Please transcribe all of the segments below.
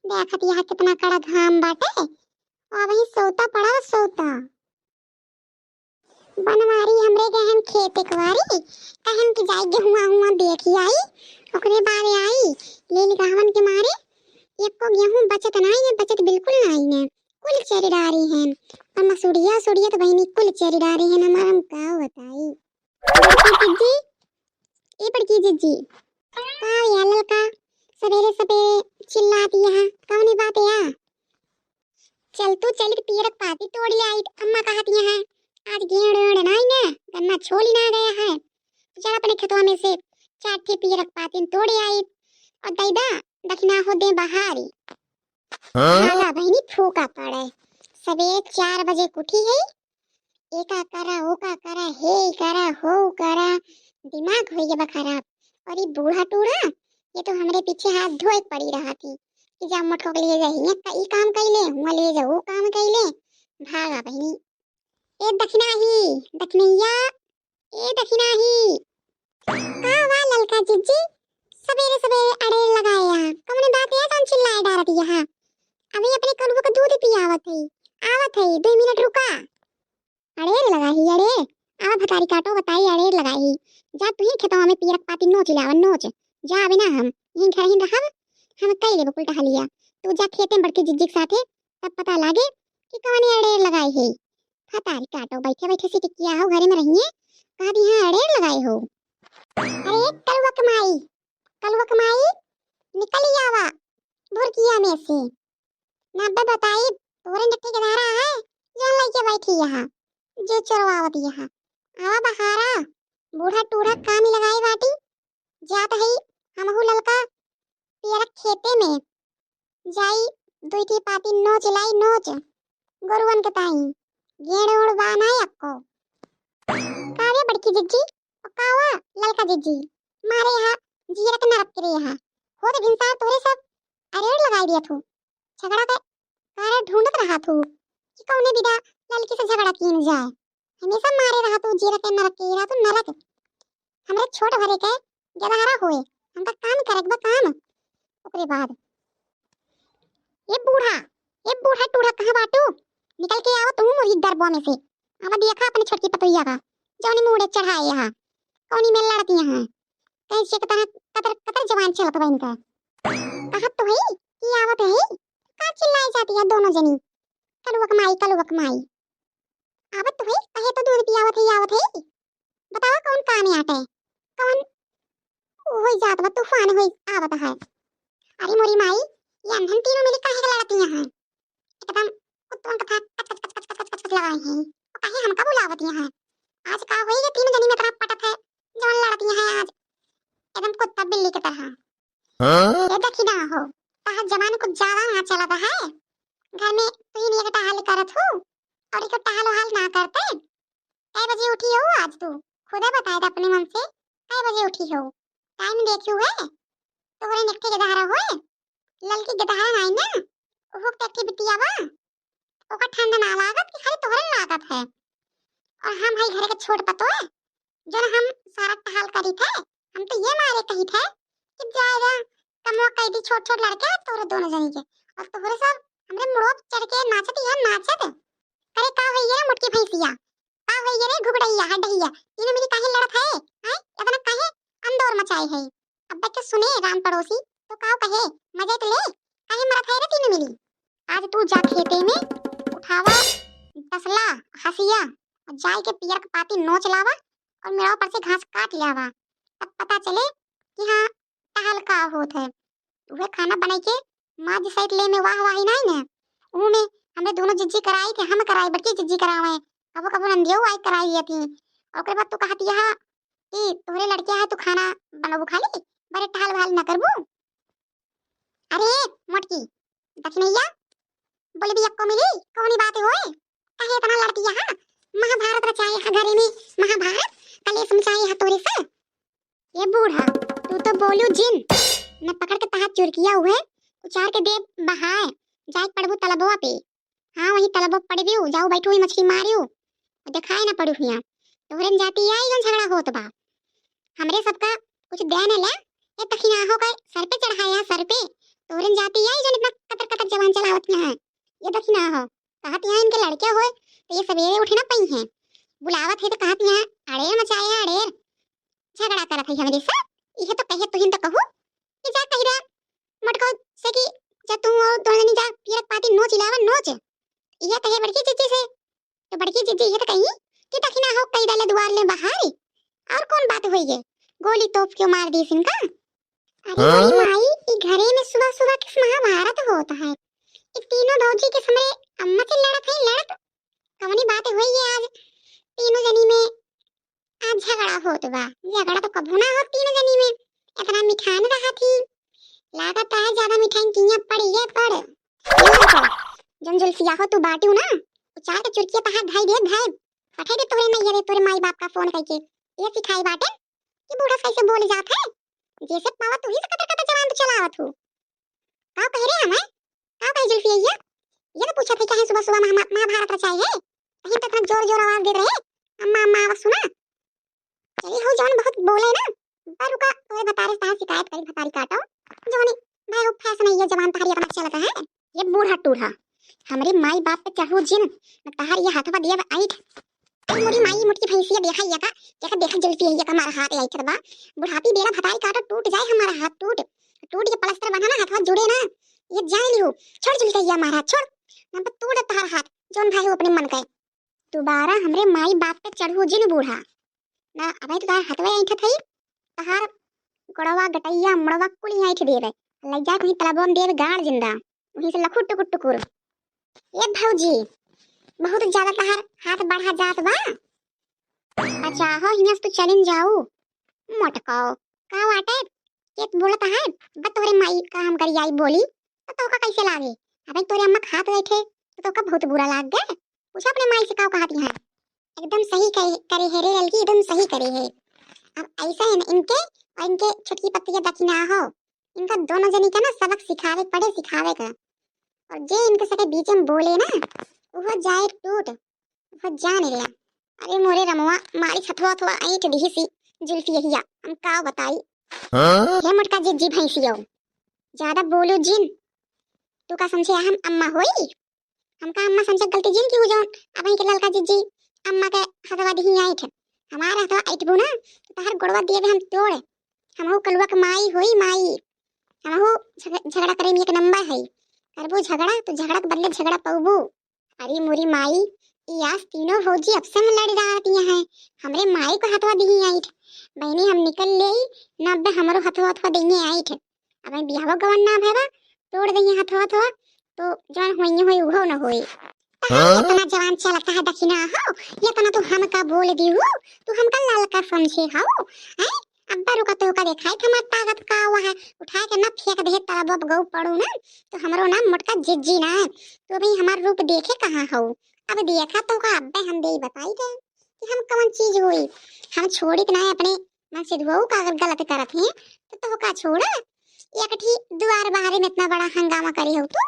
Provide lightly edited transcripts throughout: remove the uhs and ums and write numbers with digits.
देखत यहाँ कितना कड़ा घाम बाटे और वही सोता पड़ा सोता। बनवारी हमरे गहन खेत एकवारी कहन की जाई गेहुआ हुआ देखी आई ओकरे बारे आई लेली कहवन के मारे एको गेहूं बचत नहीं है, बचत बिल्कुल नहीं है, कुल चरीदारी है और मसूड़िया सुड़िया तो बहनी कुल चरीदारी है। हमारा हम का बताई बड़की जी ए बड़की जी का या ललका सवेरे सवेरे चिल्लाती है कौनी बात है या चल तू चल पीरक पाती तोड़ ले आई अम्मा कहती है आज गेड़ नहीं ना गन्ना छोली ना गया है तो चल अपने खेतवा में से चार पीरक पाती तोड़े आई और दैदा दखना हो दे बहारी हाला बहनी फूका पड़े सवेरे 4 बजे उठी है एका करा ओका करा हे करा हो करा दिमाग हो गया खराब। और ये बूढ़ा टूढ़ा ये तो हमरे पीछे हाथ धोए पड़ी रहा थी कि जा मुठो के लिए जाइए ई काम कइले हुआ ले जा वो काम कइले भागा बहनी ए दखनैया ए दखिनाही का वा ललका जिज्जी सवेरे सवेरे अड़े लगाया कौन बात है कौन चिल्लाए डारत यहाँ अभी अपने कलुआ का दूध पियावत है 2 मिनट रुका अड़ेर लगाही अड़े आवा भतारी काटो बताई अड़ेर लगाही जा तू ही खेतवा में पीरक पाती नोच लावन नोच जा आवे ना हम यहीं घर ही रहब हम कई लेबो उल्टा हलिया तू जा खेते में बड़के जिज्जी के साथे तब पता लागे कि कौन अड़ेर लगाई है। भतारी काटो बैठे बैठे से टिकिया हो घरे में रहिए कहा दी हां अड़ेर लगाए हो। अरे कलुआ कमाई निकल आवा भुरकिया में से ना बताई तोरे नक्की के धारा है जान लेके बैठी यहाँ जे चरवावत यहाँ आवा बहारा बूढ़ा टूढ़ा काम ही लगाई बाटी जात है हमहु ललका पीरक खेते में जाई 2 पाती नोच लाई नोच गोरुवन के ताई गेड़ ओड़ बानाई अक्को कावे बड़की जिज्जी और कावा ललका जिज्जी मारे यहाँ जीरक नरक करे यहाँ हो तो इंसान तोरे सब अरेड़ लगाई दिया थू झगड़ा के कारे ढूंढत रहा थू कि कौने बिदा ललकी से झगड़ा कीन जाए हमेशा मारे रहा तू जीरक नरक के रहा तू नरक हमरे छोट भरे के जदहरा होए हम का काम करक बा काम ओकरे बाद ये बूढ़ा टूढ़ा कहां बाटू निकल के आओ तू मुर्गी दरबो में से आवा देखा अपने छोटकी पतोइया का जौनी मुड़े चढ़ाए यहाँ कौनी में लड़ती यहाँ कहीं से कतर कतर जवान चलत बा इनका कहत तो है कि आवत है का चिल्लाई जाती है दोनों जनी कलुआ कमाई आवत तो है कहे तो दूध पियावत है बतावा कौन काम है आटे कौन होई जात बा तूफान होई आवत है। अरे मोरी माई ये अंधन तीनों मिली काहे लड़ती हैं एकदम कुत्तों का कच लगाई हैं और काहे हमका बुलावत हैं आज का होई ये तीनों जनी में तरफ पटत है जवन लड़ती हैं आज एकदम कुत्ता बिल्ली की तरह ये देखी ना हो कहा जवान कुछ ज्यादा ना चलता है घर में तू ही एक टहल करत हो और एक टहल हाल ना करते कै बजे उठी हो आज तू खुदा बताए था अपने मन से कै बजे उठी हो टाइम देखियो है तोरे नक्के के दहारा होए ललकी के दहारा नहीं ना ओहो टक्की बिटिया बा ओका ठंडा ना लागत कि खाली तोहरे लागत है और हम भाई घर के छोट पतो है जो हम सारा टहल करी थे हम तो ये मारे कही थे कि जाएगा कमवा कई दी छोट लड़के तोरे दोनों जनी के और तोहरे सब हमरे मुड़ो चढ़ के नाचत या नाचत करे का होइए मुटकी भैंसिया का होइए रे घुबड़ैया हडैया तीनों मिली काहे लड़त है हैं इतना काहे अंदर मचाई है अब के सुने राम पड़ोसी तो काओ कहे मजे तो ले काहे मरत है रे तीनों मिली आज तू जा खेते में उठावा तसला हसिया और जाय के पियर के पाती नोच लावा और मेरा पर से घास काट लावा तब पता चले कि हां टहल का होत है वे खाना बनाई के मां जी साइड ले में वाह वाही नहीं ना ऊ में हमने दोनों जिज्जी कराई थे हम कराई बड़की जिज्जी करावे कबो नंदियो आई कराई थी और ओकरे बाद तू कहती है कि तोरे लड़कियां है तू खाना बनाबू खाली बड़े टहल भाल न करबू। अरे मोटकी दखनैया बोले भी को मिली कौनी बात होए कहे इतना लड़ती है महाभारत रचाई है घरे में महाभारत कले समझाई है तोरे से ये बूढ़ा तू तो बोलू जिन न पकड़ के तहां चुरकिया हुए उचार के दे बहाए जाए पड़बू तलबवा पे हाँ वही तलबवा पड़बू जाओ बैठो ही मछली मारियो दिखाई ना पड़ू हिया तोहरे जाती आई जन झगड़ा होत बा हमरे सबका कुछ देन है ले ये तखिना हो गए सर पे चढ़ाया सर पे तोहरे जाती आई जन इतना जवान चलावत यहाँ है। ये देखी ना हो कहत यहाँ इनके लड़के होए तो ये सवेरे उठे ना पई हैं बुलावत है तो कहत यहाँ अड़ेर मचाए है अड़ेर झगड़ा करत है हमरे से। ये तो कहे तुहिन तो कहू कि जा कही रे मटको से कि जा तू और दोनों जा पीरक पाती नोच इलावा नोच। ये कहे बड़की जीजी से तो बड़की जीजी ये तो कही कि देखी ना हो कई डाले द्वार ले बाहर और कौन बात हुई है गोली तोप क्यों मार दी इनका। अरे मेरी माई ये घरे में सुबह सुबह किस महाभारत होता है। ये तीनों भौजी के समय अम्मा से लड़त है लड़त कवनी बात हुई है आज तीनों जनी में आज झगड़ा होत बा। झगड़ा तो कभू ना हो तीनों जनी में इतना मिठान रहा थी लागत है ज्यादा मिठाई किया पड़ी है पर जन जुल्फिया हो तू बाटू ना चार के चुरकिया तहां धाई दे धाई पठाई दे तोरे मैया रे तोरे माई बाप का फोन करके ये सिखाई बाटे कि बूढ़ा कैसे बोल जात है जैसे पावा तू ही से कतर कतर जवान तो चलावत हो। का कह रे हमें का कह जुल्फिया ये तो पूछा थे क्या है सुबह सुबह महाभारत रचाई है कहीं तक जोर जोर आवाज दे रहे अम्मा अम्मा आवाज सुना चली हो जवान बहुत बोले ना पर रुका तोरे बता रहे ता शिकायत करी भतारी काटो जवानी भाई वो फैशन है ये जवान तहारी अपना चलता है ये बूढ़ा टूढ़ा हमरे माई बाप पे चढ़ो जिन न तहार ये हाथवा दिया आइठ मोरी माई मुटकी भैंसिया देखा ये का देखा देखा जलती है ये का हमारा हाथ आइठ बा बुढ़ापी बेरा भतारी काटो टूट जाए हमारा हाथ टूट टूट के प्लास्टर बना ना हाथवा जुड़े ना ये जान लियो छोड़ जलती है हमारा छोड़ ना तोड़ तहार हाथ जोन भाई हो अपने मन का दोबारा हमरे माई बाप पे चढ़ो जिन बूढ़ा ना अबे तो तार हाथवा आइठ थई तहार गड़वा गटैया मड़वा कुली आइठ देवे लग जा कहीं तलाबों में देवे गाड़ जिंदा वहीं से लखुट टुकुट टुकुर ये भौजी बहुत ज्यादा तहार हाथ बढ़ा जात बा अच्छा हो हियां तो चलिन जाऊ मोटकाओ का वाटे ये बोलता है तोरे माई का हम करी आई बोली तो का कैसे लागे अबे तोरे अम्मा हाथ बैठे तो का बहुत बुरा लाग गए पूछा अपने माई से का कहती है एकदम सही करे है रे लड़की एकदम सही करे है। अब ऐसा है ना इनके और इनके छुटकी पत्ती के दक्षिणा हो इनका दोनों जनी का ना सबक सिखावे पड़े सिखावे का और जे इनके सके बीच में बोले ना वो जाए टूट वो जाने लिया। अरे मोरे रमवा मारी छथवा थवा ऐठ दी सी जुल्फी हिया हम का बताई हे मोटका जिज्जी भैंसियो ज्यादा बोलो जिन तू का समझे हम अम्मा होई हम का अम्मा समझे गलती जिन की हो जान अब के ललका जिज्जी अम्मा के हथवा दी ऐठ हमारा हथवा ऐठ बो ना तो तार गोड़वा दिए हम तोड़ हम हो कलवा के माई होई माई हम हो झगड़ा करे में एक नंबर है करबो झगड़ा तो झगड़ा के बदले झगड़ा पाऊबो। अरे मोरी माई यास तीनों भौजी अब से लड़ रही हैं हमरे माई को हथवा दी आइठ बहनी हम निकल ले ना बे हमरो हथवा हथवा देंगे आइठ अब बियाह गवन ना भेबा तोड़ देंगे हथवा हथवा तो जान होई होई उहो न होई इतना जवान चलता है दक्षिणा हो ये तना तू हम का बोल दी हो तू हमका लाल का समझे हो हैं अब्बा रुका तो का देखाई था मत ताकत का हुआ है उठा के ना फेंक दे तब अब गौ पड़ू ना तो हमरो नाम मोटका जिज्जी ना तो भाई हमार रूप देखे कहां हो अब देखा तो का अब्बे हम दे बताई थे कि हम कौन चीज हुई हम छोड़ी ना अपने मन से दुआओ का अगर गलत करत हैं तो का छोड़ा एक ठी द्वार बाहर में इतना बड़ा हंगामा करी हो तो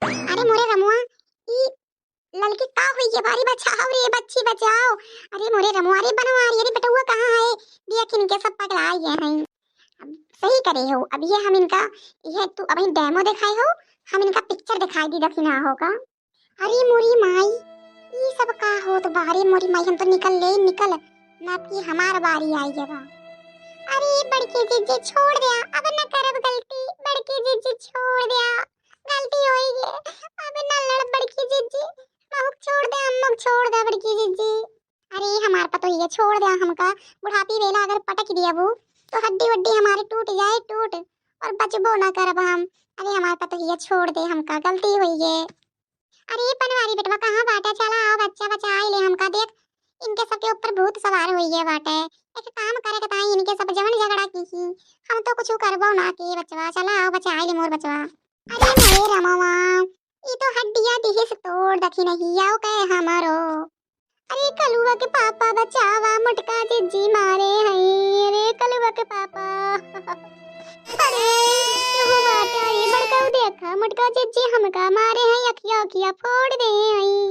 अरे मोरे रमुआ ई लड़की का हुई ये बारी बचाओ रे बच्ची बचाओ अरे मोरे रमुआ रे बनवा रे बेटुआ कहां है देख इनके सब पगला गए हैं सही करे हो अब ये हम इनका ये तू अभी डेमो दिखाई हो हम इनका पिक्चर दिखाई दी दक्षिणा होगा। अरे मोरी माई ये सब का हो तो बाहरी मोरी माई हम तो निकल ले निकल ना कि हमार बारी आई है बा। अरे बड़की जीजी छोड़ दिया अब न करब गलती बड़की जीजी छोड़ दिया गलती होई है अब न लड़ बड़की जीजी महुक छोड़ दे अम्मा छोड़ दे बड़की जीजी। अरे हमार पतो ये छोड़ दिया हमका बुढ़ापी वेला अगर पटक दिया वो तो हड्डी वड्डी हमारी टूट जाए टूट और बचबो ना करब हम। अरे हमार पतो ये छोड़ दे हमका गलती हुई है। अरे पनवारी बेटवा कहां बाटा चला आओ बच्चा बचा आई ले हमका देख इनके सबके ऊपर भूत सवार हुई है बाटे एक काम करे के ताई इनके सब जवन झगड़ा की हम तो कुछ करबो ना के बचवा चला आओ बचा आई ले मोर बचवा। अरे मेरे रमवा ई तो हड्डियां दिहे से तोड़ दखी नहीं आओ कहे हमारो। अरे कलुआ के पापा बचावा मुटका जिज्जी मारे हैं रे कलुआ के पापा अरे यो बाटा रे बड़का देखा मुटका जिज्जी हमका मारे हैं अखिया अखिया फोड़ दे हैं